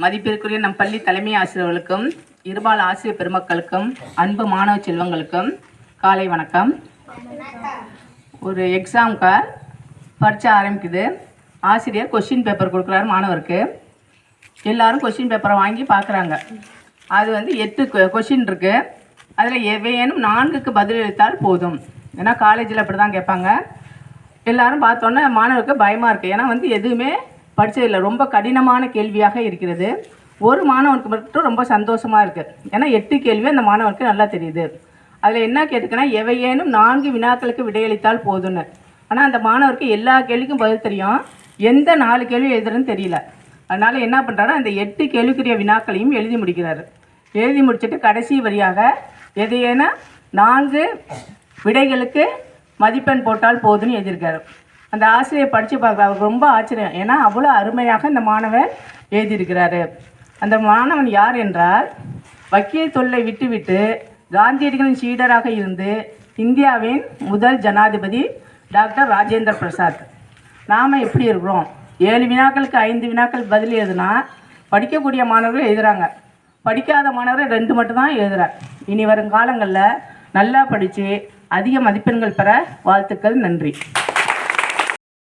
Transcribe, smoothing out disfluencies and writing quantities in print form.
மதிப்பிற்குரிய நம் பள்ளி தலைமை ஆசிரியர்களுக்கும் இருபால் ஆசிரியர் பெருமக்களுக்கும் அன்பு மாணவ செல்வங்களுக்கும் காலை வணக்கம். ஒரு எக்ஸாமுக்கு பரீட்சை ஆரம்பிக்குது. ஆசிரியர் கொஸ்டின் பேப்பர் கொடுக்குறாரு மாணவருக்கு. எல்லாரும் கொஸ்டின் பேப்பரை வாங்கி பார்க்குறாங்க. அது 8 கொஸ்டின் இருக்குது. அதில் எவையேனும் 4க்கு பதிலளித்தால் போதும். ஏன்னா காலேஜில் அப்படி தான் கேட்பாங்க. எல்லாரும் பார்த்தோன்னே மாணவருக்கு பயமாக இருக்குது. ஏன்னா எதுவுமே படித்ததில்லை, ரொம்ப கடினமான கேள்வியாக இருக்கிறது. ஒரு மாணவனுக்கு மட்டும் ரொம்ப சந்தோஷமாக இருக்குது. ஏன்னா 8 கேள்வி அந்த மாணவனுக்கு நல்லா தெரியுது. அதில் என்ன கேட்டுக்குன்னா, எவையேனும் 4 வினாக்களுக்கு விடையளித்தால் போதும்னு. ஆனால் அந்த மாணவருக்கு எல்லா கேள்விக்கும் பதில் தெரியும், எந்த 4 கேள்வி எழுதுறதுன்னு தெரியல. அதனால் என்ன பண்ணுறாரு, அந்த 8 கேள்விக்குரிய வினாக்களையும் எழுதி முடிக்கிறாரு. எழுதி முடிச்சுட்டு கடைசி வரியாக எதையேனா 4 விடைகளுக்கு மதிப்பெண் போட்டால் போதும்னு எழுதியிருக்காரு. அந்த ஆசிரியர் படித்து பார்க்குற அவருக்கு ரொம்ப ஆச்சரியம். ஏன்னா அவ்வளோ அருமையாக இந்த மாணவன் எழுதியிருக்கிறாரு. அந்த மாணவன் யார் என்றால், வக்கீல் தொல்லை விட்டுவிட்டு காந்தியடிகளின் சீடராக இருந்து இந்தியாவின் முதல் ஜனாதிபதி டாக்டர் ராஜேந்திர பிரசாத். நாம் எப்படி இருக்கிறோம்? 7 வினாக்களுக்கு 5 வினாக்கள் பதில் எழுதுனா படிக்கக்கூடிய மாணவர்கள் எழுதுகிறாங்க, படிக்காத மாணவர்கள் 2 மட்டும்தான் எழுதுகிறார். இனி வரும் காலங்களில் நல்லா படித்து அதிக மதிப்பெண்கள் பெற வாழ்த்துக்கள். நன்றி.